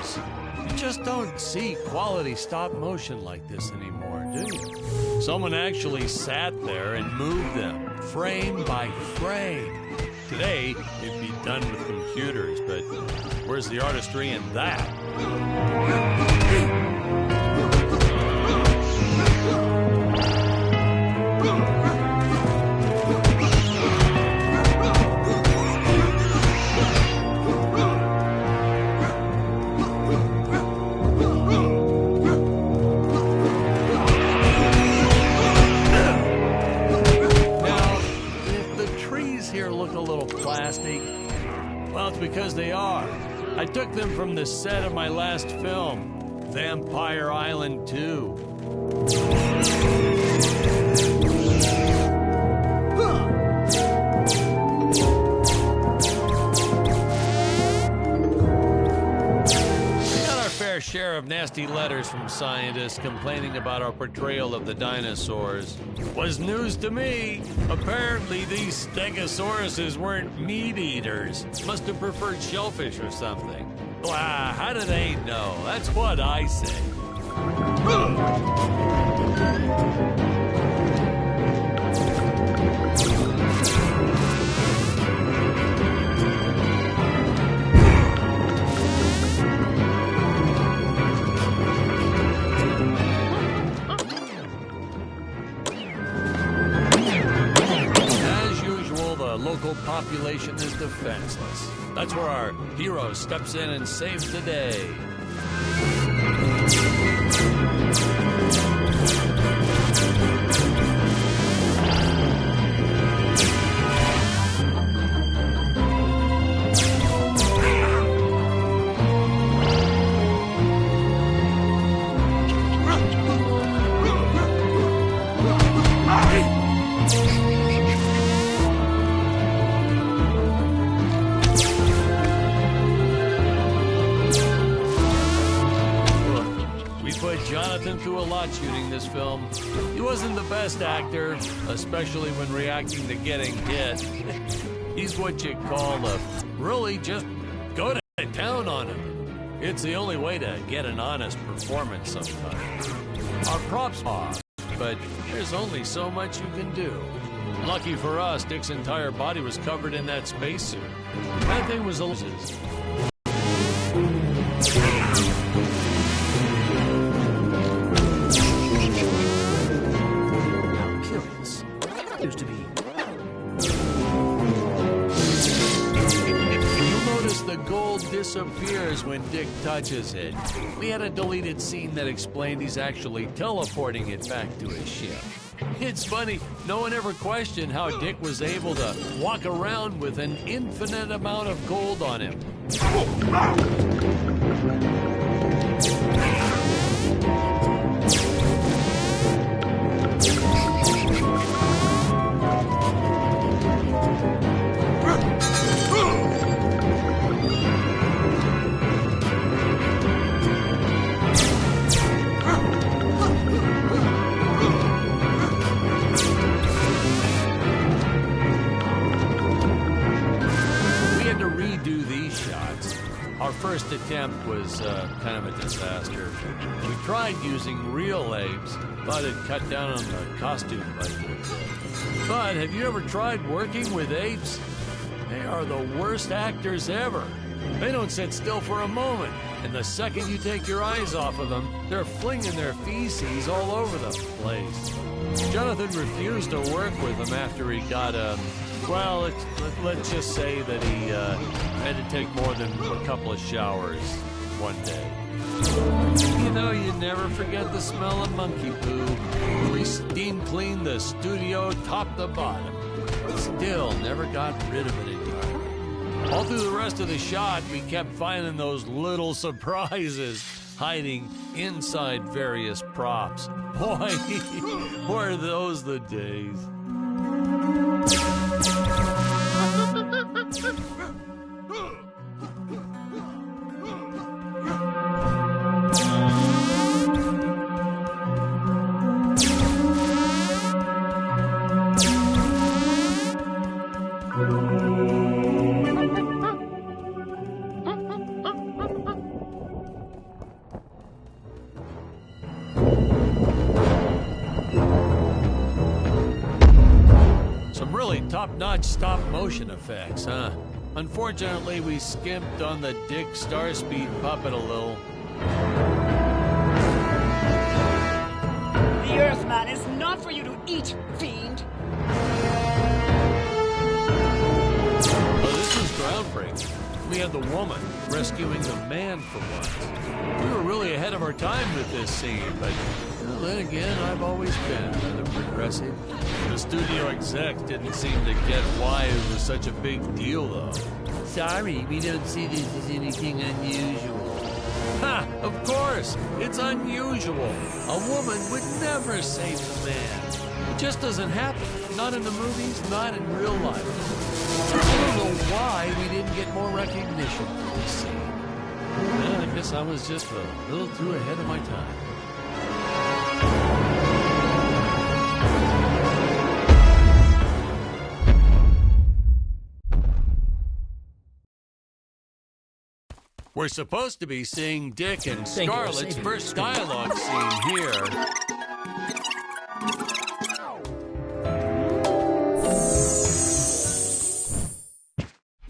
movies. You just don't see quality stop motion like this anymore, do you? Someone actually sat there and moved them, frame by frame. Today, it'd be done with computers, but where's the artistry in that? Well, it's because they are. I took them from the set of my last film, Vampire Island 2. Share of nasty letters from scientists complaining about our portrayal of the dinosaurs. Was news to me. Apparently these stegosauruses weren't meat eaters. Must have preferred shellfish or something. Wow, how do they know? That's what I say. Local population is defenseless. That's where our hero steps in and saves the day. Jonathan through a lot shooting this film. He wasn't the best actor, especially when reacting to getting hit. He's what you call really just go to town on him. It's the only way to get an honest performance sometimes. Our props are, but there's only so much you can do. Lucky for us, Dick's entire body was covered in that spacesuit. That thing was used to be. You'll notice the gold disappears when Dick touches it. We had a deleted scene that explained he's actually teleporting it back to his ship. It's funny, no one ever questioned how Dick was able to walk around with an infinite amount of gold on him. Our first attempt was kind of a disaster. We tried using real apes, but it cut down on the costume budget. But have you ever tried working with apes? They are the worst actors ever. They don't sit still for a moment, and the second you take your eyes off of them, they're flinging their feces all over the place. Jonathan refused to work with them after he got well, let's just say that he had to take more than a couple of showers one day. You know, you never forget the smell of monkey poo. We steam cleaned the studio top to bottom. Still never got rid of it entirely. All through the rest of the shot, we kept finding those little surprises hiding inside various props. Boy, were those the days. top-notch stop-motion effects, huh? Unfortunately, we skimped on the Dick Starspeed puppet a little. The Earthman is not for you to eat, fiend. Well, this is groundbreaking. We had the woman rescuing the man for once. We were really ahead of our time with this scene, but then again, I've always been rather progressive. The studio exec didn't seem to get why it was such a big deal, though. Sorry, we don't see this as anything unusual. Ha! Of course! It's unusual. A woman would never save the man. It just doesn't happen. Not in the movies, not in real life. I don't know why we didn't get more recognition for this scene. Well, I guess I was just a little too ahead of my time. We're supposed to be seeing Dick and Scarlett's first dialogue scene here.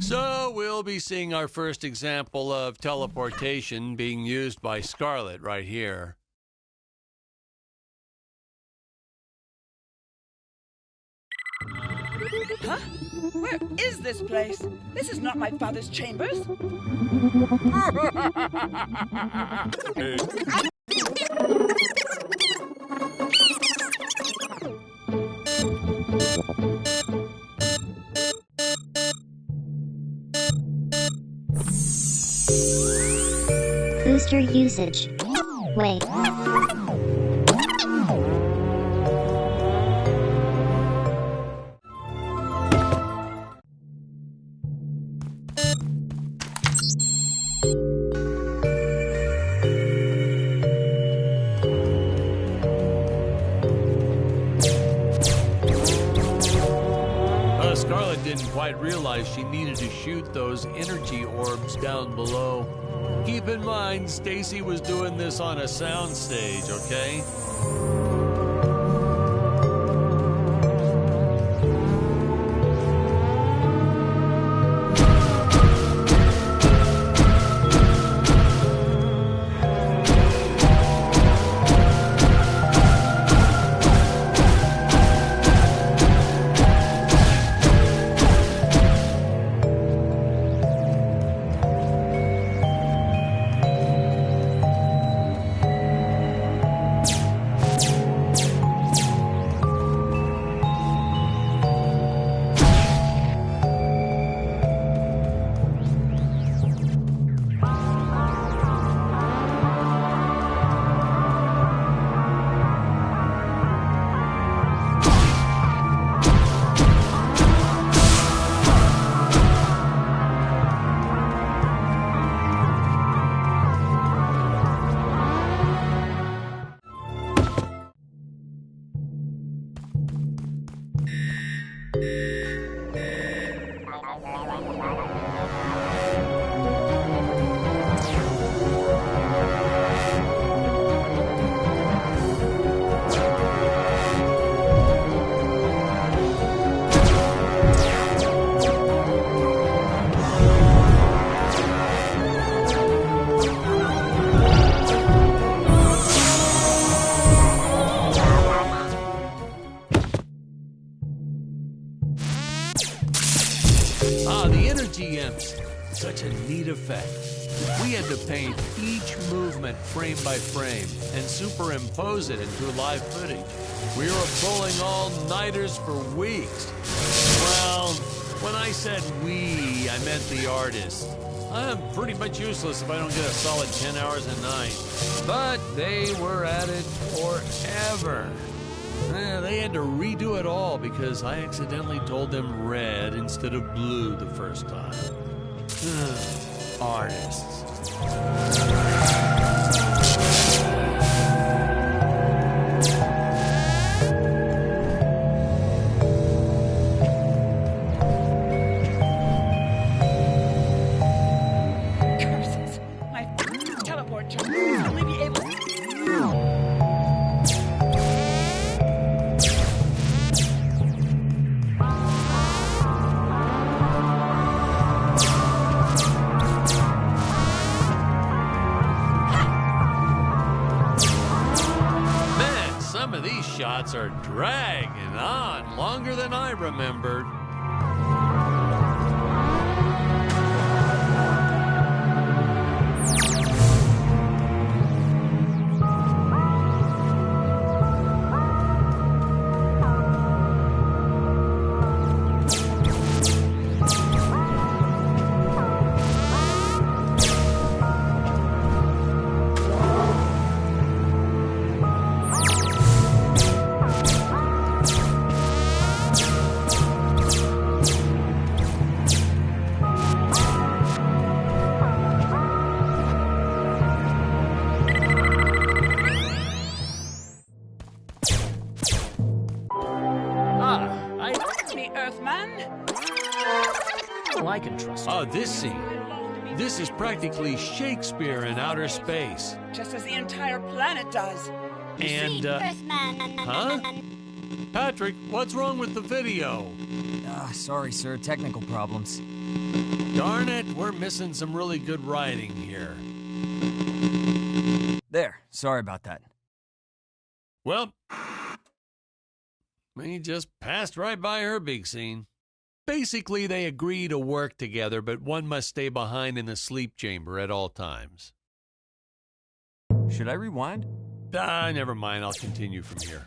So we'll be seeing our first example of teleportation being used by Scarlett right here. Huh? Where is this place? This is not my father's chambers. Booster usage. Wait. Scarlett didn't quite realize she needed to shoot those energy orbs down below. Keep in mind, Stacy was doing this on a soundstage, okay? Such a neat effect. We had to paint each movement frame by frame and superimpose it into live footage. We were pulling all-nighters for weeks. Well, when I said we, I meant the artists. I'm pretty much useless if I don't get a solid 10 hours a night. But they were at it forever. They had to redo it all because I accidentally told them red instead of blue the first time. Artists. Curses! My teleport charge will only be able to... robots are dragging on longer than I remembered. I can trust you. Oh, this scene. This is practically Shakespeare in outer space. Just as the entire planet does. And, huh? Patrick, what's wrong with the video? Sorry, sir. Technical problems. Darn it, we're missing some really good writing here. There. Sorry about that. Well, we just passed right by her big scene. Basically, they agree to work together, but one must stay behind in the sleep chamber at all times. Should I rewind? Never mind. I'll continue from here.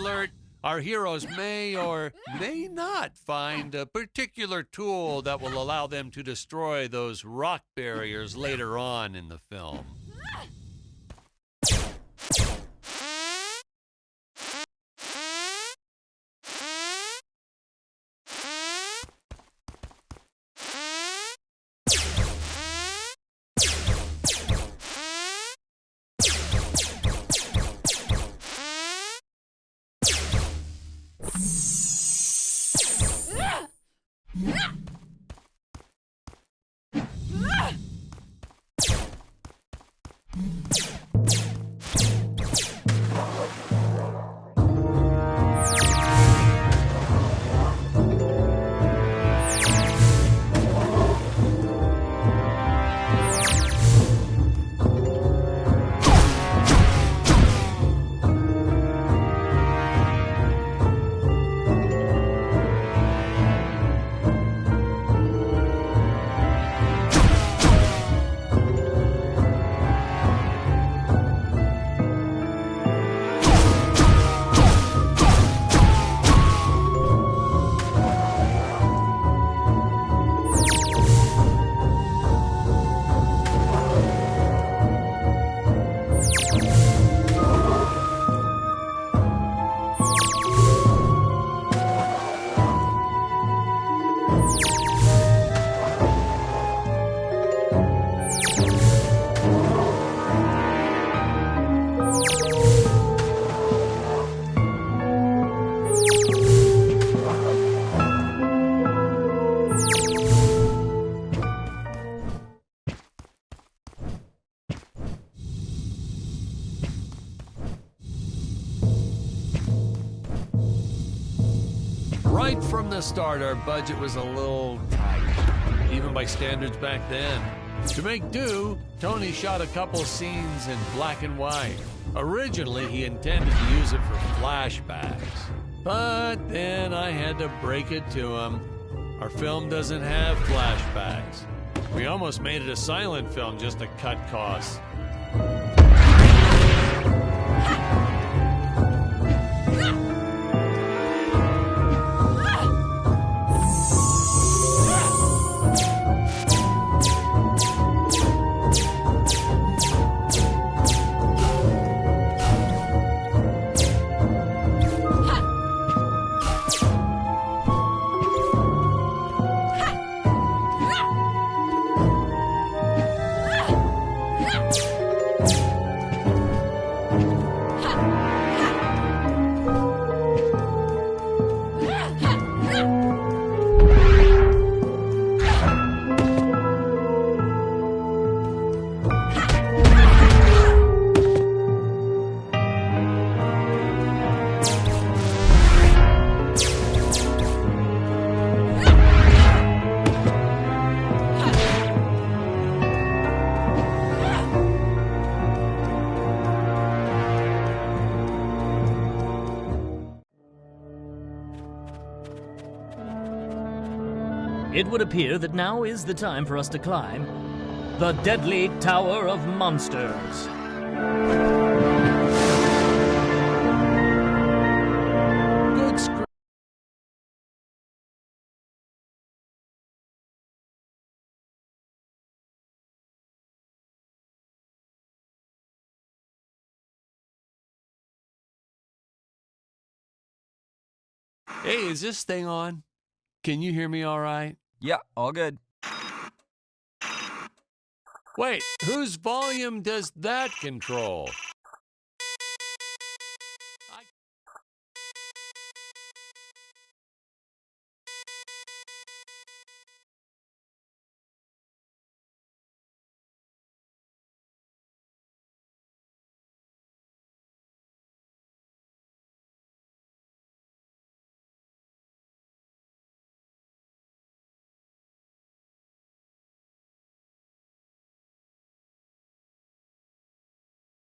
alert, our heroes may or may not find a particular tool that will allow them to destroy those rock barriers later on in the film. Right from the start, our budget was a little tight, even by standards back then. To make do, Tony shot a couple scenes in black and white. Originally, he intended to use it for flashbacks. But then I had to break it to him. Our film doesn't have flashbacks. We almost made it a silent film just to cut costs. It would appear that now is the time for us to climb the deadly Tower of Monsters. Good script. Hey, is this thing on? Can you hear me all right? Yeah, all good. Wait, whose volume does that control?